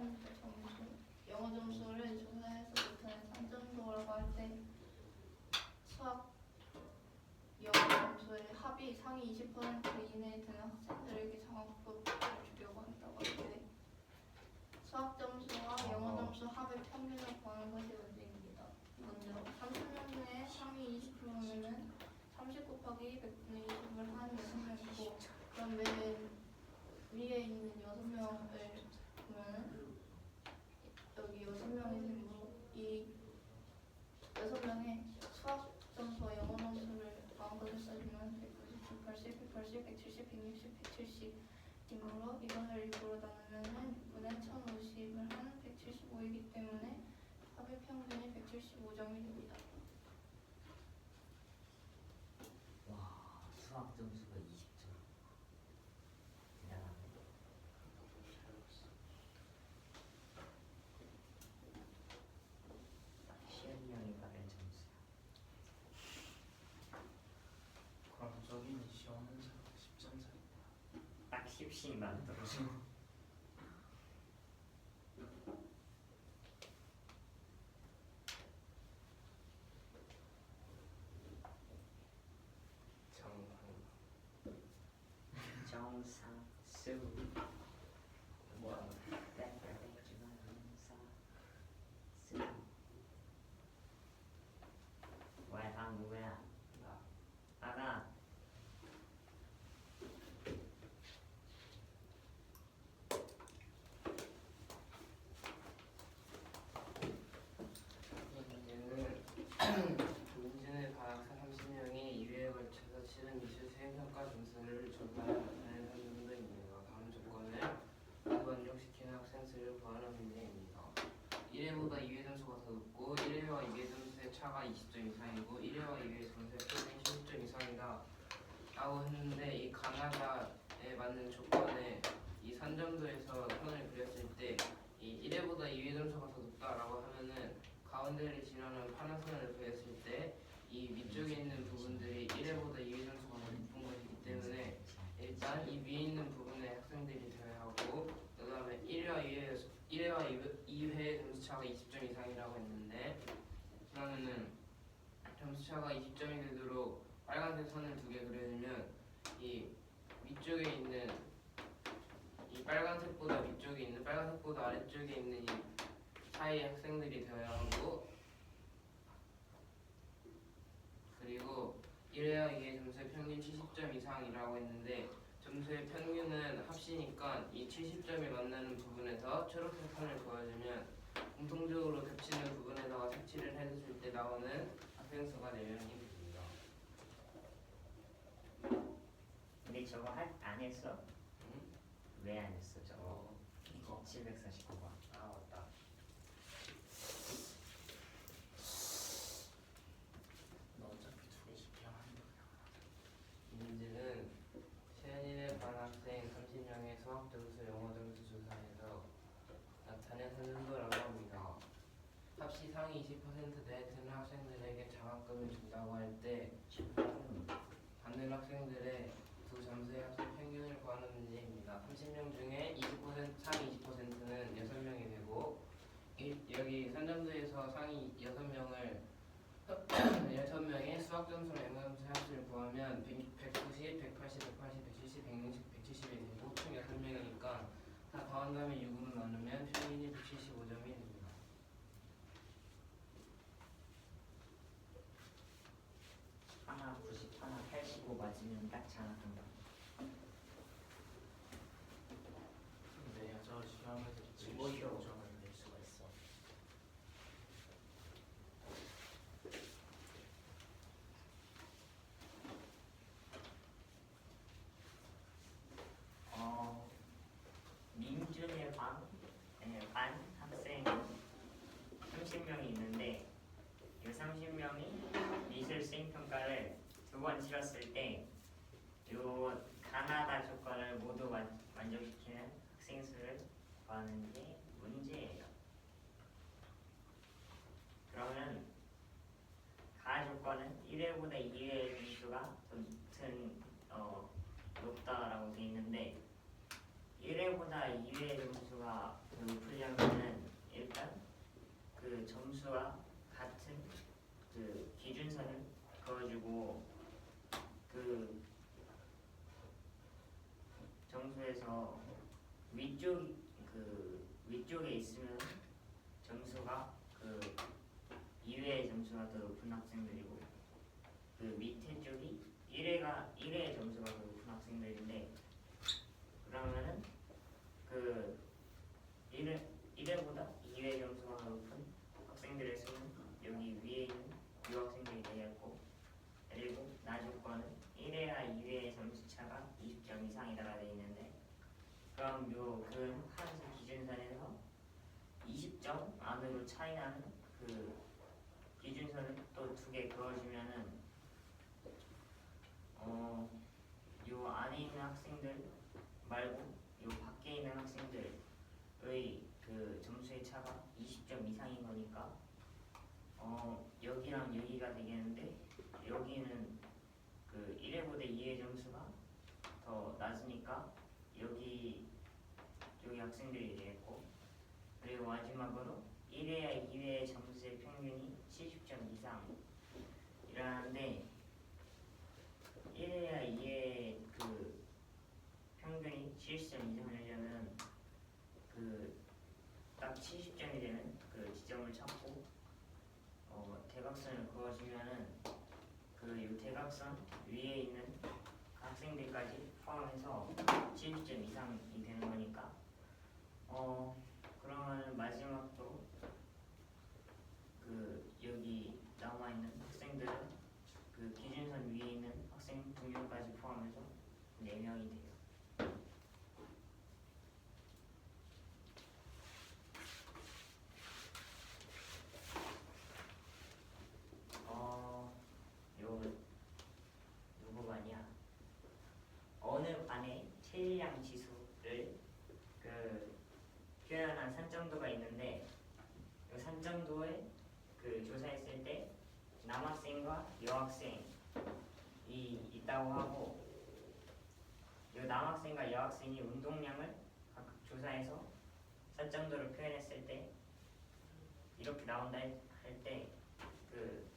점수, 영어 점수를 조사해서 못하는 3점도라고 할 때 수학 영어 점수의 합이 상위 20% 이내에 드는 학생들에게 장학금을 주려고 한다고 할 때 수학 점수와 영어 점수 합의 평균을 구하는 것이 문제입니다. 먼저 30명 중에 상위 20%면은 30 곱하기 100분의 20을 한 6명이고 그럼 맨 위에 있는 6명을 보면은 여기 6명이 이 6명의 수학 점수와 영어 점수를 더한 것을 써주면 190, 180, 180, 170, 160, 170이므로 이것을 6으로 나누면은 6분의 1050을 한 175이기 때문에 합의 평균이 175점이 됩니다. 와, 수학 점수가 20점. 대단하네. 시연이 형이 받은 점수야. 그럼 저기는 시험한 사람 10점 차이다. 딱 10씩 만들어줘. 정상수. 뭐야? 뭐야, 다음 누구야? 나. 나가. 문제는 과학사 30명이 2회에 걸쳐서 치른 미술 수행평가 점수를 조사하는 선정도입니다. 다음 조건을 모두 만족시키는 학생 수를 구하는 문제입니다. 1회보다 2회 점수가 더 높고 1회와 2회 점수의 차가 20점 이상이고 1회와 2회 점수의 표준이 15점 이상이다 라고 했는데 이 가나다에 맞는 조건에 이 산점도에서 선을 그렸을 때 이 1회보다 2회 점수가 더 높다라고 하면은 가운데를 지나는 파란선을 그렸을 때 이 위쪽에 있는 부분들이 1회보다 2회 점수가 더 높은 것이기 때문에 일단 이 위에 있는 부분에 학생들이 되어야 하고 그 다음에 1회와 2회 점수차가 20점 이상이라고 했는데 그러면은 점수차가 20점이 되도록 빨간색 선을 2개 그려주면 이 위쪽에 있는 이 빨간색보다 위쪽에 있는 빨간색보다 아래쪽에 있는 이 사이의 학생들이 되어야 하고 그리고 1회와 2회 점수의 평균 70점 이상이라고 했는데 점수의 평균은 합시니까 이 70점이 만나는 부분에서 초록색 선을 그어주면 공통적으로 겹치는 부분에다가 색칠을 해줬을 때 나오는 학생 수가 4명이 됩니다. 근데 저거 안 했어? 응? 왜 안 했어 저거? 이거 749번. 아 맞다. 너 어차피 2개씩 비하하는 거야. 이 문제는 세연이네 반 학생 30명의 수학 점수, 영어 점수 조사에서 나타낸 선정도라고 합니다. 합시 상위 20% 내에 드는 학생들에게 장학금을 준다고 할 때 받는 학생들의 두 점수의 합계 평균을 구하는 문제입니다. 30명 중에 20% 상위 20%는 6명이 되고 여기 선정도에서 상위 6명을 6명의 수학 점수랑 영어 점수 합수를 구하면 190, 180, 180, 170, 160, 170이 되고 총 6명이니까 다 더한 다음에 6으로 나누면 평균이 175점이 됩니다. 하나 90, 하나 85 맞으면 딱 장학금 받아. 네, 저 시험에서 75점을 낼 수가 있어. 민준의 반 학생 30명이 있는데 이 30명이 미술 수행평가를 2번 치렀을 때 이 가나다 조건을 모두 만족시키는 학생 수를 구하는 게 문제예요. 그러면 가 조건은 1회보다 2회 점수가 더 높다라고 되어 있는데 1회보다 2회 점수가 더 높으려면은 일단 그 점수와 같은 그 기준선을 그어주고 그 점수에서 위쪽에 있으면 점수가 그 2회의 점수가 더 높은 학생들이고 그 밑에 쪽이 1회의 점수가 더 높은 학생들인데 그러면은 그 1회보다 2회 점수가 더 높은 학생들의 수는 여기 위에 있는 유학생들이 되겠고 그리고 나조건은 1회와 2회의 점수 차가 20점 이상이다가 되어 있는데 그럼 그 파란색 기준선에서 20점 안으로 차이나는 그 기준선을 또 2개 그어주면은 요 안에 있는 학생들 말고 요 밖에 있는 학생들의 그 점수의 차가 20점 이상인 거니까 여기랑 여기가 되겠는데 여기는 그 1회보다 2회 점수가 더 낮으니까 여기 학생들이 되겠고 그리고 마지막으로 1회와 2회 점수의 평균이 70점 이상이라는데 1회와 2회 그 평균이 70점 이상이려면 그 딱 70점이 되는 그 지점을 찾고 대각선을 그어주면은 그 요 대각선 위에 있는 학생들까지 포함해서 70점 이상이 되는 거니까 그러면 마지막으로 그 여기 남아 있는 학생들은 그 기준선 위에 있는 학생 2명까지 포함해서 4명이 돼요. 누구 반이야? 어느 반의 체질량 지수를 그 표현한 산정도가 있는데 이 산정도에 그 조사했을 때 남학생과 여학생이 있다고 하고 이 남학생과 여학생이 운동량을 각각 조사해서 산정도를 표현했을 때 이렇게 나온다 할 때 그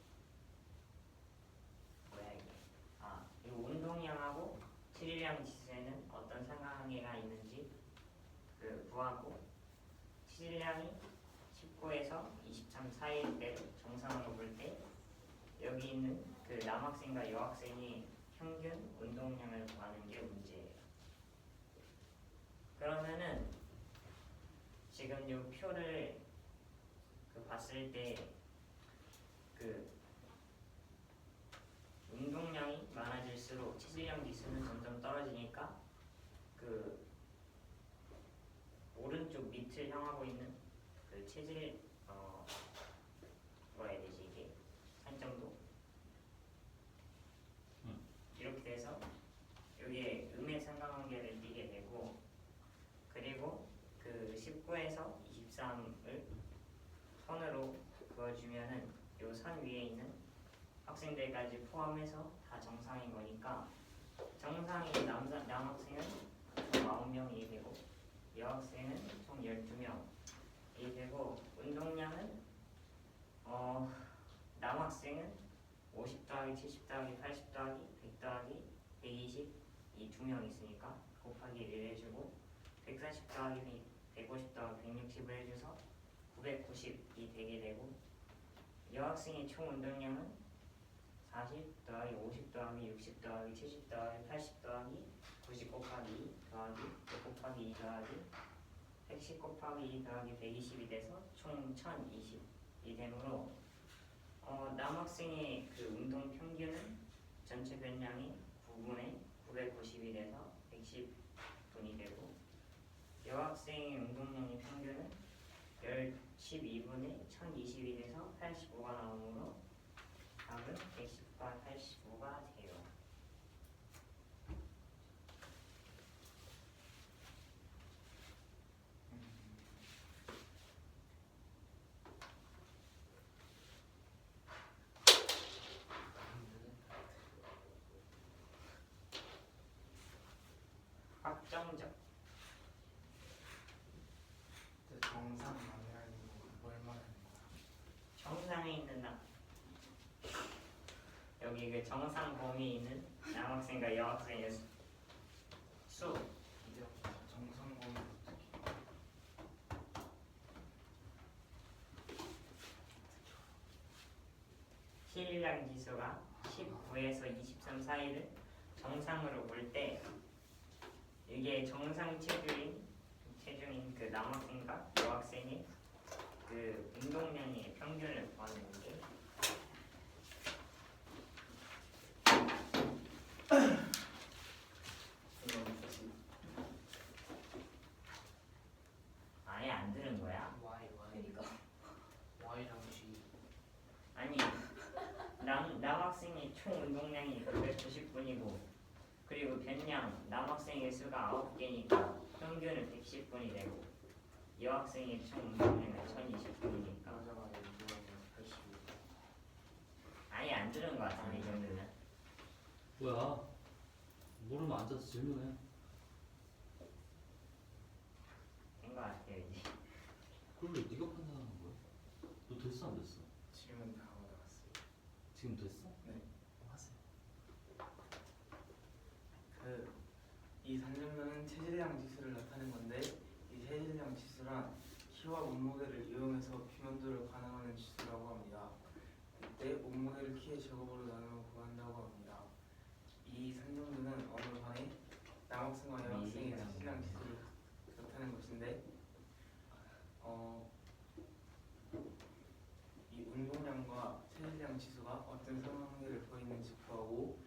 이 운동량하고 체질량 지수에는 어떤 상관관계가 있는지 그 구하고 체질량이 19에서 23 사이일 때를 정상으로 볼 때 여기 있는 그 남학생과 여학생이 평균 운동량을 구하는 게 문제예요. 그러면은 지금 이 표를 봤을 때 그 운동량이 많아질수록 체질량 지수는 점점 떨어지니까 그 오른쪽 밑을 향하고 있는 그 체질 뭐라 해야 되지 이게 산정도 이렇게 돼서 여기에 음의 상관관계를 띠게 되고 그리고 그 19에서 23을 선으로 그어주면은 요 선 위에 있는 학생들까지 포함해서 다 정상인 거니까 정상인 남학생은 총 9명이 되고 여학생은 총 12명이 되고 운동량은 남학생은 50 더하기 70 더하기 80 더하기 100 더하기 120 이 2명 있으니까 곱하기 1 해주고 140 더하기 150 더하기 160을 해줘서 990이 되게 되고 여학생의 총 운동량은 40 더하기 50 더하기 60 더하기 70 더하기 80 더하기 90 곱하기 2 더하기 100 곱하기 2 더하기 110 곱하기 2 더하기 120이 돼서 총 1020이 되므로 남학생의 그 운동 평균은 전체 변량이 9분의 990이 돼서 110분이 되고 여학생의 운동량의 평균은 12분의 1020이 돼서 85가 나오므로 답은 110과 85가 돼요. 확정적 여기 그 정상 범위에 있는 남학생과 여학생의 수 이제 정상범위 어떻게? 실량 지수가 19에서 23 사이를 정상으로 볼 때 이게 정상 체중인 그 남학생과 여학생의 그 운동량의 평균을 구하는 건데 아예 안 들은 거야? 그러니까 Y랑 G. 아니 남학생의 총 운동량이 990분이고 그리고 변량 남학생의 수가 9개니까 평균은 110분이 되고 여학생의 총 운동량은 1020분이니까 맞아. 이거는 85. 아예 안 들은 거 같은데 이 정도면. 뭐야? 모르면 앉아서 질문해. 된 거 같아요 이제. 그걸 왜 네가 판단하는 거야? 너 됐어 안 됐어? 질문 다 받아봤어요. 지금 됐어? 네. 하세요. 이 산정도는 체질량 지수를 나타낸 건데 이 체질량 지수란 키와 몸무게를 이용해서 비면도를 가능하는 지수라고 합니다. 이때 몸무게를 키의 제곱으로 나누어 구한다고 합니다. 이 산정도는 어느 반에 남학생과 여학생의 체질량 지수를 나타낸 것인데 이 운동량과 체질량 지수가 어떤 상관관계를 보이는지 구하고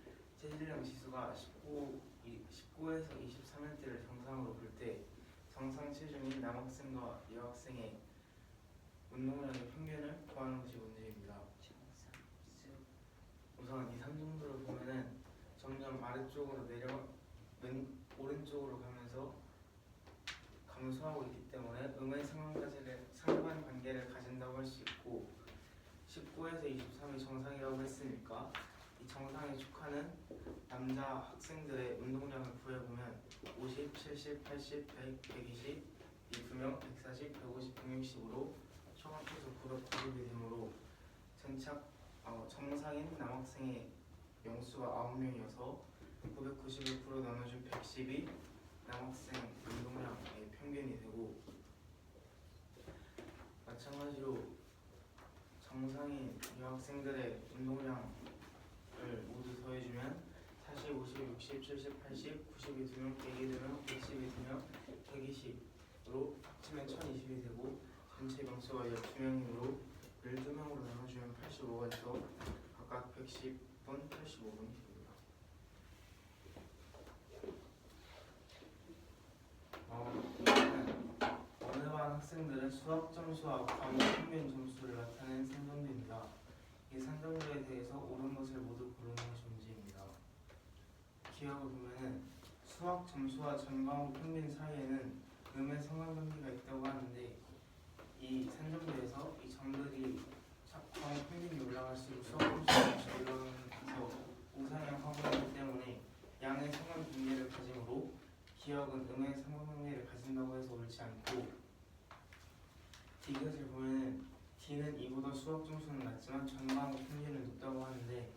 체질량 지수가 19에서 23일대를 정상으로 볼 때 정상 체중인 남학생과 여학생의 운동량의 평균을 구하는 것이 문제입니다. 우선 이 산정도를 보면은 점점 아래쪽으로 오른쪽으로 가면서 감소하고 있기 때문에 음의 상관관계를 가진다고 할 수 있고 19에서 23이 정상이라고 했으니까 이 정상에 속하는 남자 학생들의 운동량을 구해보면 50, 70, 80, 100, 120, 이 2명, 140, 150, 160으로 총 합쳐서 990이 되므로 정상인 남학생의 명수가 9명이어서 990을 풀어 나눠준 110이 남학생 운동량의 평균이 되고 마찬가지로 정상인 여학생들의 운동량을 모두 더해주면 40, 50, 60, 70, 80, 90이 2명, 100이 2명, 110이 2명, 120으로 합치면 1020이 되고 전체 명수가 12명이므로 12명으로 나눠주면 85가 돼서 각각 110분, 85분이 됩니다. 이거는 어느 반 학생들은 수학 점수와 과목 평균 점수를 나타낸 산정도입니다. 이 산정도에 대해서 옳은 것을 모두 고르는 것이 문제입니다. 기억을 보면은 수학 점수와 전 과목 평균 사이에는 음의 상관관계가 있다고 하는데 이 산정도에서 이 점들이 과목 평균이 올라갈수록 수학 점수가 올라가면서 우상향 하기 때문에 양의 상관관계를 가지므로 기억은 음의 상관관계를 가진다고 해서 옳지 않고 이것을 보면 D는 이보다 수학 점수는 낮지만 전 과목 평균은 높다고 하는데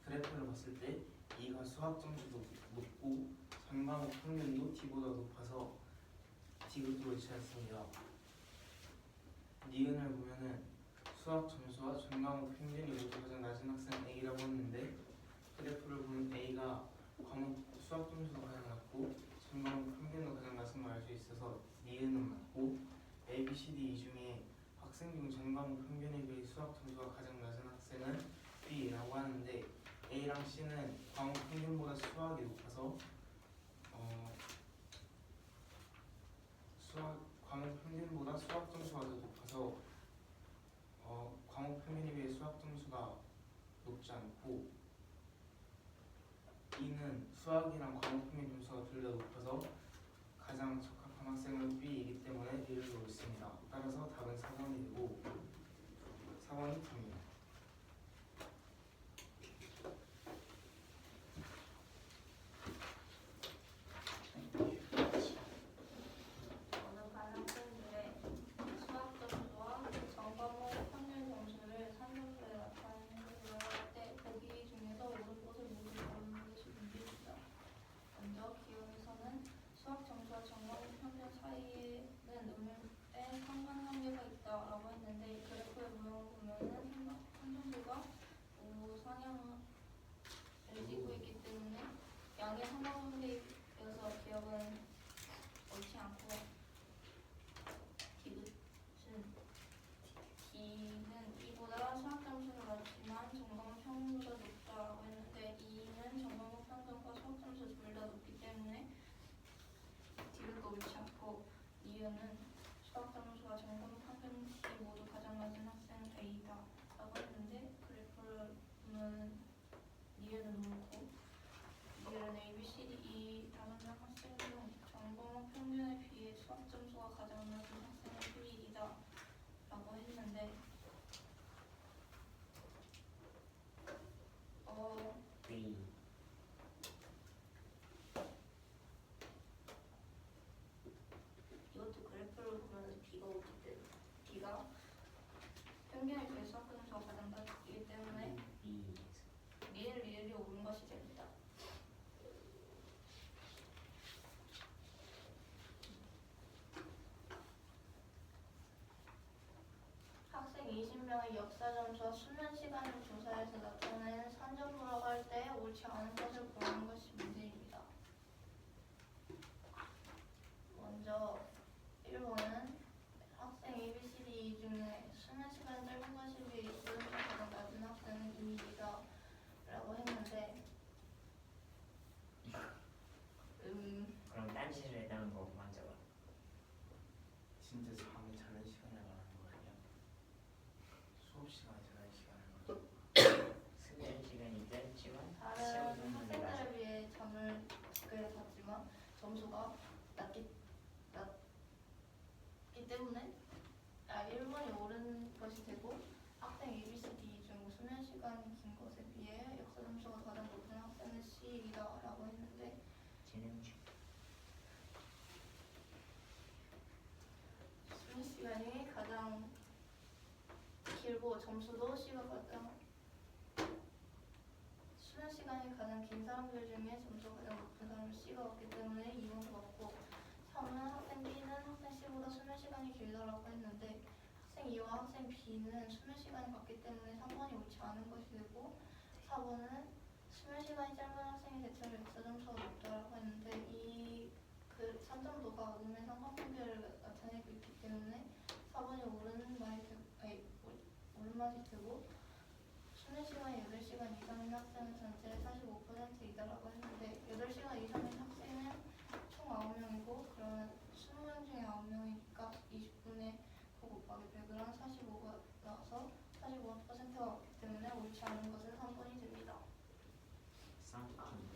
그래프를 봤을 때 E가 수학 점수도 높고 전 과목 평균도 D보다 높아서 D도 옳지 않습니다. 니은을 보면은 수학 점수와 전 과목 평균이 모두 가장 낮은 학생은 A라고 했는데 그래프를 보면 A가 과목 수학 점수가 가장 낮고 전 과목 평균도 가장 낮은 걸 알 수 있어서 니은은 맞고 A, B, C, D 이 중에 학생 중 전 과목 평균에 비해 수학 점수가 가장 낮은 학생은 B라고 하는데 A랑 C는 과목 평균보다 수학이 높아서 과목 평균보다 수학 점수가 더 높아서 과목 평균에 비해 수학 점수가 높지 않고 E는 수학이랑 과목 평균 점수가 둘 다 높아서 가장 적합한 학생은 B이기 때문에 B를 옳습니다. 따라서 답은 4번이 되고 4번이 답니다. 어느 반 학생들의 수학 점수와 전 과목 평균 점수를 산정도에 나타내는 것을 할 때 보기 중에서 니은은 수학 점수와 전공 평균 시 모두 가장 낮은 학생은 A다 라고 했는데 그래프를 보면 니은은 옳고 니은은 A, B, C, D, E 다섯 명 학생 중 전공 평균에 비해 수학 점수가 가장 낮은 학생은 B이다 라고 했는데 B. 이것도 그래프를 보면 B가 오기 때문에 B가 평균에 비해 수학 점수가 가장 낮기 때문에 B. 리을이 옳은 것이 됩니다. 학생 20명의 역사 점수와 수면 시간을 조사해서 나타낸 산점수라고 할 때 옳지 않은 것을 보는 것이 문제입니다. 먼저 1번은 학생 A, B, C, D 중에 수면 시간이 짧은 것에 비해 역사 점수가 가장 낮은 학생은 2이다 라고 했는데 그럼 딴짓을 했다는 거 먼저 봐. 진짜 잠을 자는 시간을 말하는 거 아니야? 수업 시간에 자는 시간을 말하는 거. 수면 시간이 짧지만 다른 시험 점수는 낮아. 학생들에 비해 잠을 적게 잤지만 점수가 낮기 때문에 1번이 옳은 것이 되고 학생 A, B, C, D 중 수면 시간이 긴 것에 비해 역사 점수가 가장 높은 학생은 C이다 라고 했는데 재능주. 수면 시간이 가장 길고 점수도 C가 가장 수면 시간이 가장 긴 사람들 중에 점수가 가장 높은 사람은 C가 없기 때문에 2번도 맞고 3은 학생 B는 학생 C보다 수면 시간이 길다라고 했는데 학생 E와 학생 B는 수면 시간이 같기 때문에 3번이 옳지 않은 것이 되고 4번은 수면 시간이 짧은 학생이 대체로 역사 점수가 높다라고 했는데 그 산점도가 음의 상관관계를 나타내고 있기 때문에 4번이 옳은 말이 되고 수면 시간이 8시간 이상인 학생은 전체의 45%이다라고 했는데 8시간 이상인 학생은 총 9명이고 그러면 20명 중에 9명이니까 20분의 9 곱하기 100을 45가 나와서 45%가 왔기 때문에 옳지 않은 것은 3번이 됩니다. 쌍둥이.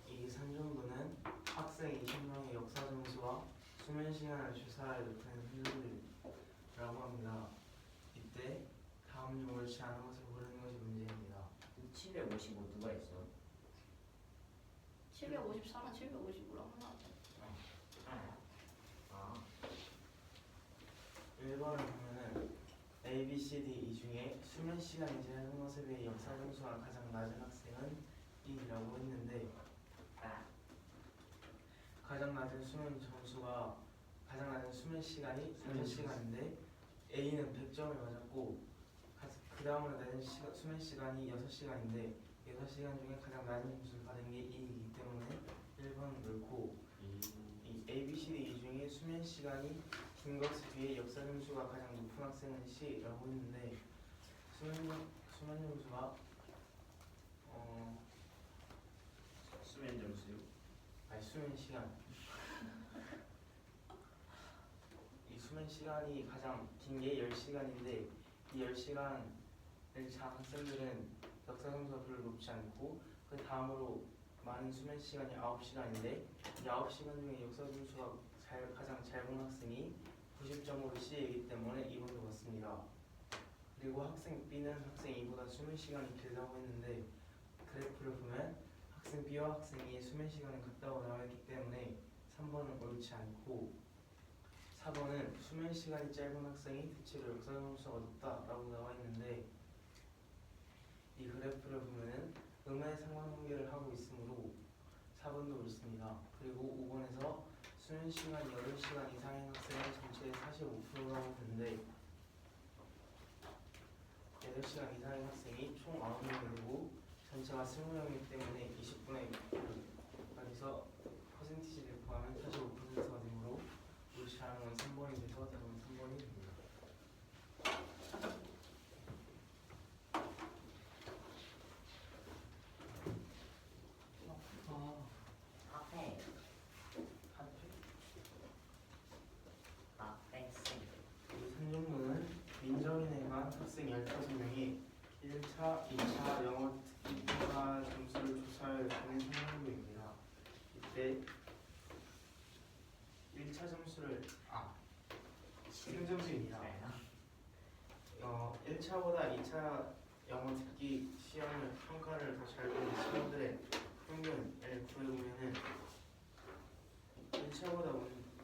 이 산정도는 학생 20명의 역사 점수와 수면 시간을 조사해 나타낸 산정도라고 합니다. 이때 다음 중 옳지 않은 것을 고르는 것이 문제입니다. 755 누가 있어? 754랑 755랑 하나. 아. 1번을 보면은 A, B, C, D 이 중에 수면 시간이 짧은 것에 비해 역사 점수가 가장 낮은 학생은 B라고 했는데 가장 낮은 수면 시간이 6시간인데 A는 100점을 맞았고 그 다음으로 낮은 수면 시간이 6시간인데 6시간 중에 가장 낮은 점수를 받은 게 E이기 때문에 1번은 옳고 이 A, B, C, D 이 중에 수면 시간이 긴 것에 비해 역사 점수가 가장 높은 학생은 C라고 했는데 수면 점수가 수면 점수요? 아니 수면 시간 이 수면 시간이 가장 긴 게 10시간인데 이 10시간을 잔 학생들은 역사 점수가 별로 높지 않고 그 다음으로 많은 수면 시간이 9시간인데 이 9시간 중에 역사 점수가 가장 짧은 학생이 90점으로 C이기 때문에 2번도 맞습니다. 그리고 학생 B는 학생 E보다 수면 시간이 길다고 했는데 그래프를 보면 학생 B와 학생 E의 수면 시간은 같다고 나와 있기 때문에 3번은 옳지 않고 4번은 수면 시간이 짧은 학생이 대체로 역사 점수가 높다라고 나와 있는데 이 그래프를 보면은 음의 상관관계를 하고 있으므로 4번도 옳습니다. 그리고 5번에서 수면 시간이 8시간 이상인 학생은 전체의 45%라고 했는데 8시간 이상인 학생이 총 9명이 되고 전체가 20명이기 때문에 20분의 100에서 퍼센티지를 포함하면 45%가 되므로 옳지 않은 건 3번이 돼서 답은 3번이 진행 상황입니다. 이때 1차 점수를 시험점수입니다. 1차보다 2차 영어 듣기 시험을 평가를 더 잘 보는 친구들의 평균을 구해보면은 1차보다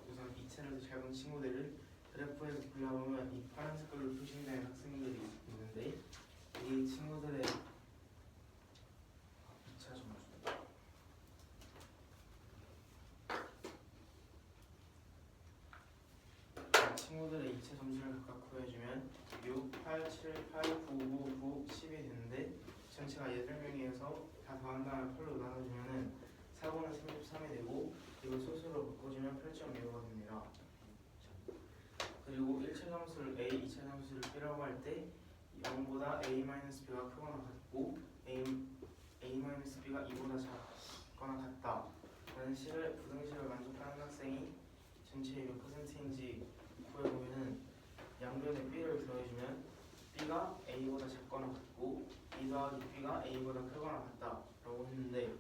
우선 2차를 더 잘 본 친구들을 그래프에서 골라보면 이 파란 색깔로 표시된 학생들이 있는데 이 친구들의 2차 점수 친구들의 2차 점수를 각각 구해주면 6, 8, 7, 8, 9, 9, 9, 10이 되는데 전체가 8명이어서 다 더한 다음에 8로 나눠주면은 4분의 33이 되고 이걸 소수로 바꿔주면 8.25가 됩니다. 그리고 1차 점수를 A, 2차 점수를 B라고 할 때 0보다 A-B가 크거나 같고 A-B가 2보다 작거나 같다 라는 식을 부등식을 만족하는 학생이 전체의 몇 %인지 구해보면은 양변에 B를 더해주면 B가 A보다 작거나 같고 B 더하기 B가 A보다 크거나 같다 라고 했는데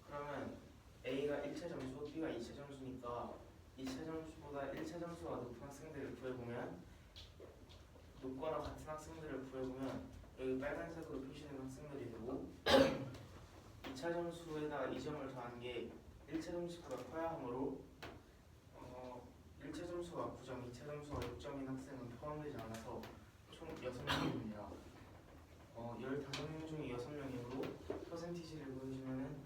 그러면 A가 1차 점수, B가 2차 점수니까 2차 점수보다 1차 점수가 높은 학생들을 구해보면 높거나 같은 학생들을 구해보면 여기 빨간색으로 표시된 학생들이 되고 2차 점수에다가 2점을 더한 게 1차 점수보다 커야 하므로 1차 점수가 9점, 2차 점수가 6점인 학생은 포함되지 않아서 총 6명입니다. 15명 중에 6명이므로 퍼센티지를 보여주면은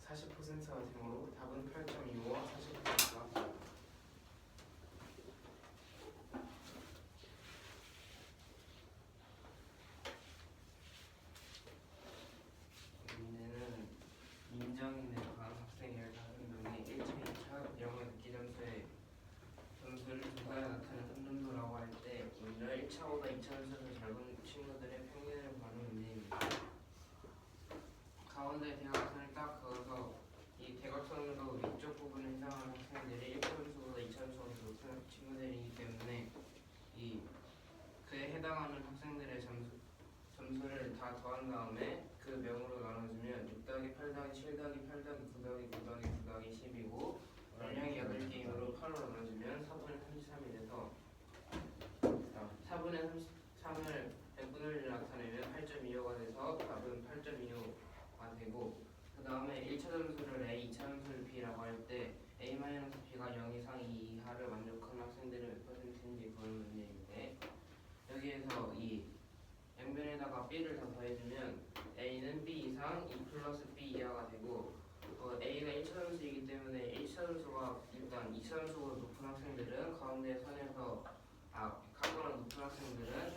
40%가 되므로 답은 8.25와 40%가 됩니다. 문제는 민정인의 반 학생 15명이 1차, 2차 영어 듣기 점수를 조사해 나타낸 선점도라고 할 때 먼저 1차보다 2차 점수를 잘 본 친구들의 평균을 구하는 문제입니다. 가운데 대각선을 딱 그어서 이 대각선으로 위쪽 부분에 해당하는 학생들이 1차 점수보다 2차 점수가 더 높은 친구들이기 때문에 이 그에 해당하는 학생들의 점수를 다 더한 다음에 그 명으로 나눠주면 6 더하기 8 더하기 7 더하기 8 더하기 9 더하기 9 더하기 9 더하기 10이고 원량이 8개이므로 8로 나눠주면 4분의 33이 돼서 4분의 33을 100분의 1로 나타내면 8.25가 돼서 답은 8.25가 되고 그 다음에 1차 점수를 A, 2차 점수를 B라고 할 때 A-B가 0 이상 이하를 만족하는 학생들은 몇 %인지 구하는 문제인데 여기에서 이 양변에다가 B를 더 더해주면 A는 B 이상 2 플러스 B 이하가 되고 A가 1차 점수이기 때문에 1차 점수가 일단 2차 점수보다 높은 학생들은 가운데 선에서 같거나 높은 학생들은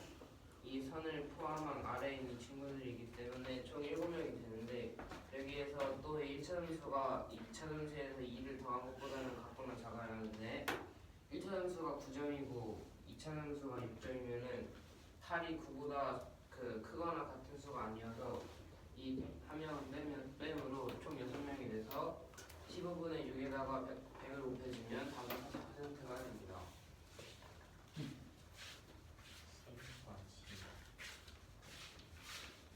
이 선을 포함한 아래에 있는 친구들이기 때문에 총 7명이 되는데 여기에서 또 1차 점수가 2차 점수에서 2를 더한 것보다는 같거나 작아야 하는데 1차 점수가 9점이고 2차 점수가 6점이면은 탈이 9보다 크거나 같은 수가 아니어서 이 한 명 빼므로 총 6명이 돼서 15분의 6에다가 100을 곱해주면 답은 40%가 됩니다.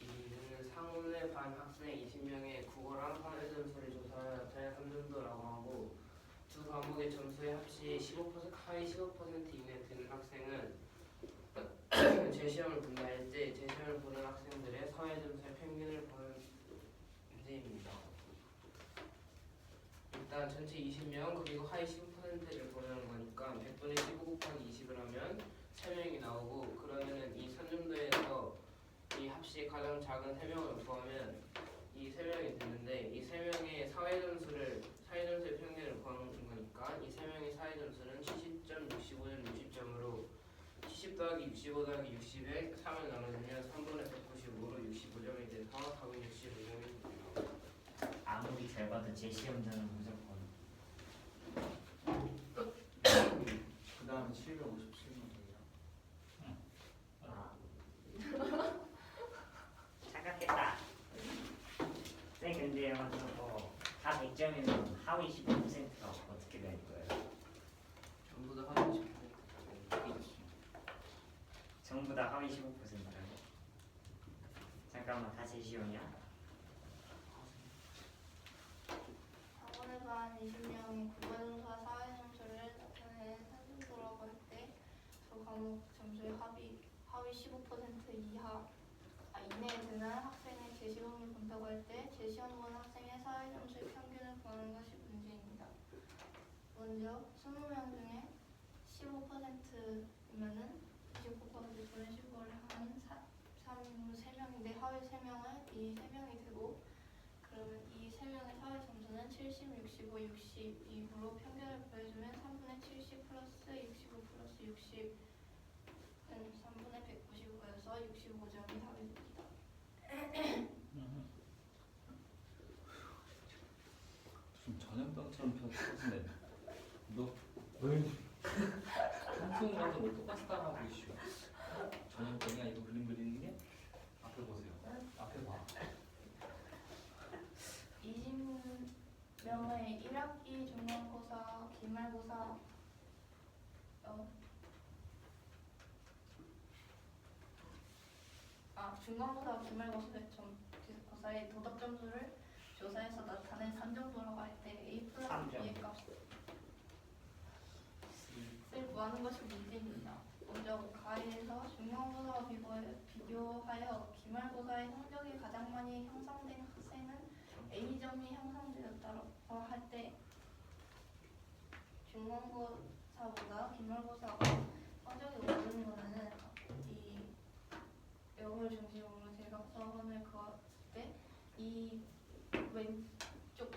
이는 상훈의 반 학생 20명의 국어랑 사회 점수를 조사해 나타낸 3점도라고 하고 두 과목의 점수의 합치 15% 하위 15% 이내 드는 학생은 재시험을 본다 할 때 재시험을 보는 학생들의 사회 점수의 평균을 보는 문제입니다. 일단 전체 20명 그리고 하위 15%를 보는 거니까 100분의 15 곱하기 20을 하면 3명이 나오고 그러면은 이 3점도에서 이 합시 가장 작은 3명을 구하면 이 3명이 되는데 이 3명의 사회 점수의 평균을 구하는 거니까 이 3명의 사회 점수는 70점, 65점, 60점으로 70 더하기 65 더하기 60에 3을 나눠주면 3분의 195로 65점이 돼서 답은 65점이 됩니다. 아무리 잘 봐도 제 시험자는 무조건 그 다음에 757명입니다. 착각했다. 네, 근데요 저거 다 100점이면 하위 15%가 어떻게 될 거예요? 전부 다 하위 10%. 전부 다 하위 15%라고? 잠깐만 다 제 시험이야? 과목 점수의 하위 15% 이내에 드는 학생의 재시험을 본다고 할 때 재시험 보는 학생의 사회 점수의 평균을 구하는 것이 문제입니다. 먼저 20명 중에 15%이면은 29 곱하기 분의 15를 한 3으로 3명인데 하위 3명은 이 3명이 되고, 그러면 이 3명의 사회 점수는 70, 65, 62로 평균을 구해주면 3분의 70 플러스 65 플러스 60은 3분의 195여서 65점이 답이 됩니다. 좀 전염병처럼 펴지네. 너 왜? 한풍 가서 뭘 똑같이 따라하고 있슈? 전염병이야 이거 그림 그리는 게? 앞에 보세요. 앞에 봐. 20명의 1학기 중간고사, 기말고사 중간고사, 기말고사의 도덕 점수를 조사해서 나타낸 산정도라고 할 때 A 플러스 삼점. B의 값을 구하는 것이 문제입니다. 먼저 가에서 중간고사와 비교하여 기말고사의 성적이 가장 많이 형성된 학생은 A점이 형성되었다고 할 때 중간고사보다 기말고사가 성적이 오르는 것은 이 영어를 중심으로 대각선을 그었을 때 이 왼쪽에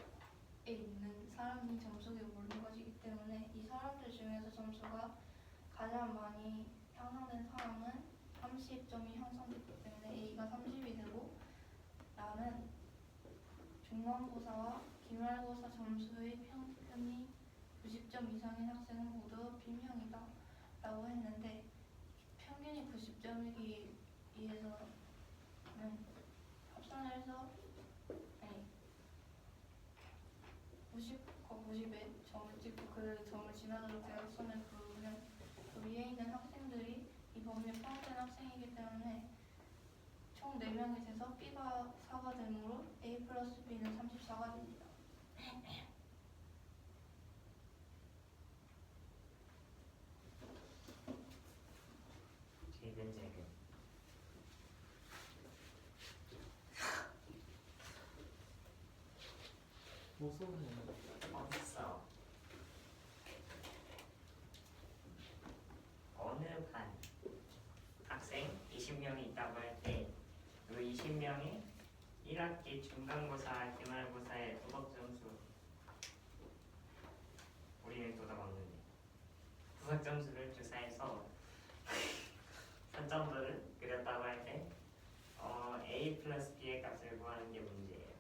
있는 사람이 점수가 오르는 것이기 때문에 이 사람들 중에서 점수가 가장 많이 형성된 사람은 30점이 형성됐기 때문에 A가 30이 되고, 나는 중간고사와 기말고사 점수의 평균이 90점 이상인 학생은 모두 B명이다 라고 했는데, 평균이 90점이기 위해서는 합산을 해서 90과 90에 점을 찍고 그 점을 지나도록 대각선을 그으면 그 위에 있는 학생들이 이 범위에 포함된 학생이기 때문에 총 4명이 돼서 B가 4가 되므로 A 플러스 B는 34가 됩니다. 재근재근. 무서워해. 어딨어? 어느 반 학생 20명이 있다고 할 때 그 20명이 1학기 중간고사, 기말고사의 도덕 점수, 우리는 도덕 없는데 도덕 점수를 조사해서 산점도를 그렸다고 할 때 A 플러스 B의 값을 구하는 게 문제예요.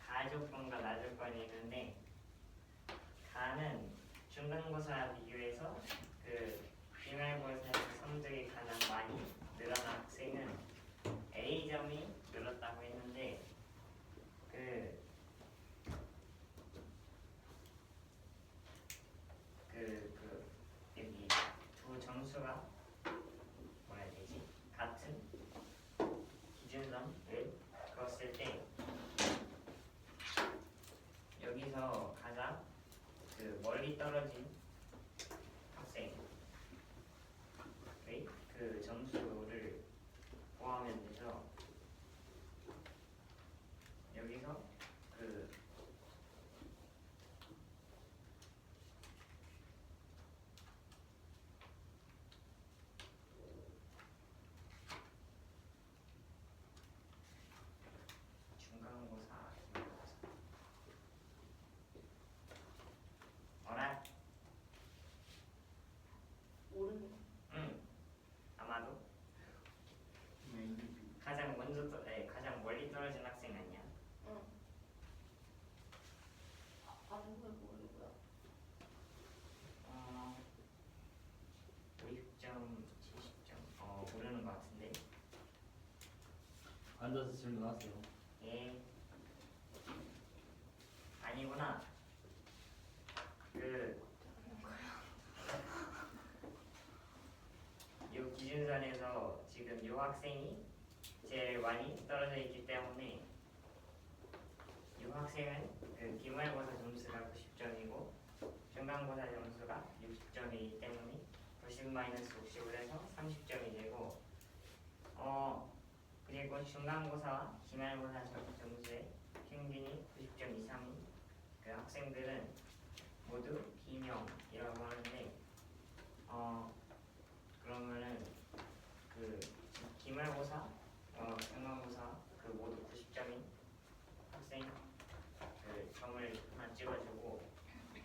가 조건과 나 조건이 있는데, 가는 중간고사와 비교해서 그 기말고사에서 성적이 가장 많이 늘어난 학생은 A점이 늘었다고 했는데, 여기 두 점수가 뭐라 해야 되지? 같은 기준점을 그었을 때 여기서 가장 멀리 떨어진 학생의 그 점수를 구하면 돼서, 여기서 중간고사, 기말고사 어라? 모르는 응, 아마도 가장 멀리 떨어진 학생 아니야? 아는 걸 모르고요. 50점, 70점 모르는 것 같은데. 앉아서 질문하세요. 예. 아니구나. 요 기준선에서 지금 요 학생이 제일 많이 떨어져 있기 때문에 요 학생은 기말고사 점수가 90점이고 중간고사 점수가 60점이기 때문에 그 90 마이너스 65에서 30점이 되고 그리고 중간고사와 기말고사 점수의 평균이 90점 이상인 그 학생들은 모두 B명이라고 하는데 그러면은 그 기말고사, 중간고사 그 모두 90점인 학생 그 점을 하나 찍어주고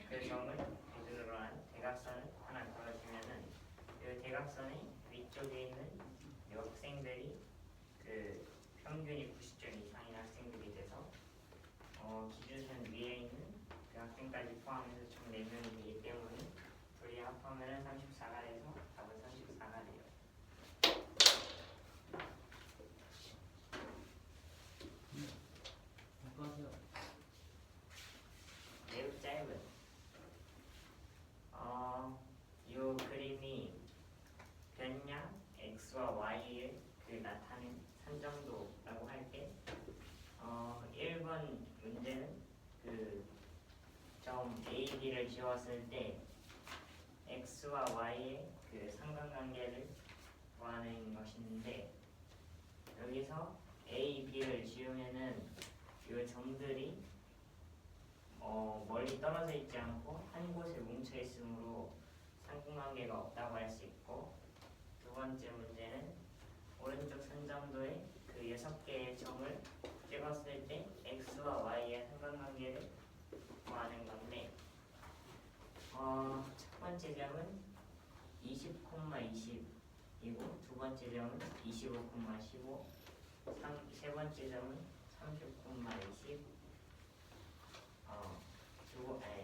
그 점을 기준으로 한 대각선을 하나 그려주면은 그 대각선의 위쪽에 있는 이 학생들이 그 평균이 90점 이상인 학생들이 돼서 기준선 위에 있는 그 학생까지 포함해서 총 4명이 되기 때문에 둘이 합하면 34가 돼서 답은 34가 돼요. 하세요. 매우 짧은 이 그림이 변량 x와 y의 그 나타낸 산정도라고 할 때 1번 문제는 그 점 A, B를 지웠을 때 x와 y의 그 상관관계를 구하는 것인데 여기서 A, B를 지우면은 이 점들이 멀리 떨어져 있지 않고 한 곳에 뭉쳐 있으므로 상관관계가 없다고 할 수 있고 두 번째 문제는 오른쪽 선정도에 그 6개의 점을 찍었을 때 x와 y의 상관관계를 구하는 건데 첫 번째 점은 20,20이고 두 번째 점은 25,15 세 번째 점은 30,20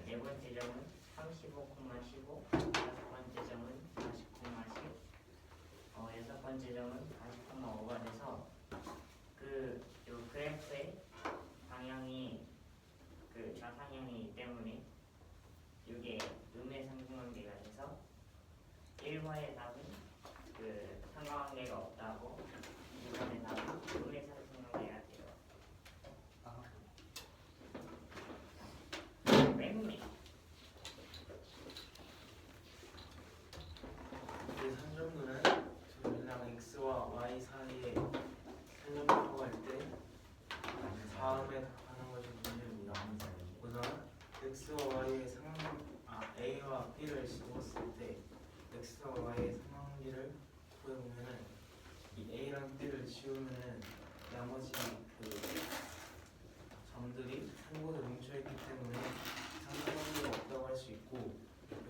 네 번째 점은 35,15 다섯 번째 점은 40,10 여섯 번째 점은 40,5가 돼서 그 그래프의 방향이 그 좌상향이기 때문에 이게 음의 상관관계가 돼서 1번의 답은 그 상관관계가 없다고 2번의 답은 음의 상관관계가 돼요. 맹맹 이 산정도는 둘이랑 x와 y 사이에 산정도 구할 때 다음에 답하는 것이 문제입니다. 우선 x와 y의 a와 b를 씹었을 때 x와 y의 상관관계를 구해보면은 이 a랑 b를 지우면은 나머지 그 점들이 한 곳에 뭉쳐있기 때문에 상관관계가 없다고 할 수 있고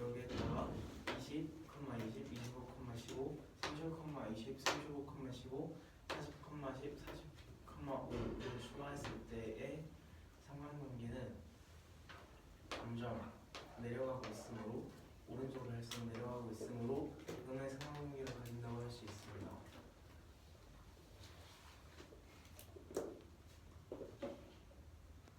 여기에다가 20, 20, 25,15, 30,20, 35,15, 40,10, 40,5를 추가했을 때의 상관관계는 점점 내려가고 있으므로 오른쪽으로 할수록 내려가고 있으므로 음의 상관관계를 가진다고 할 수 있습니다.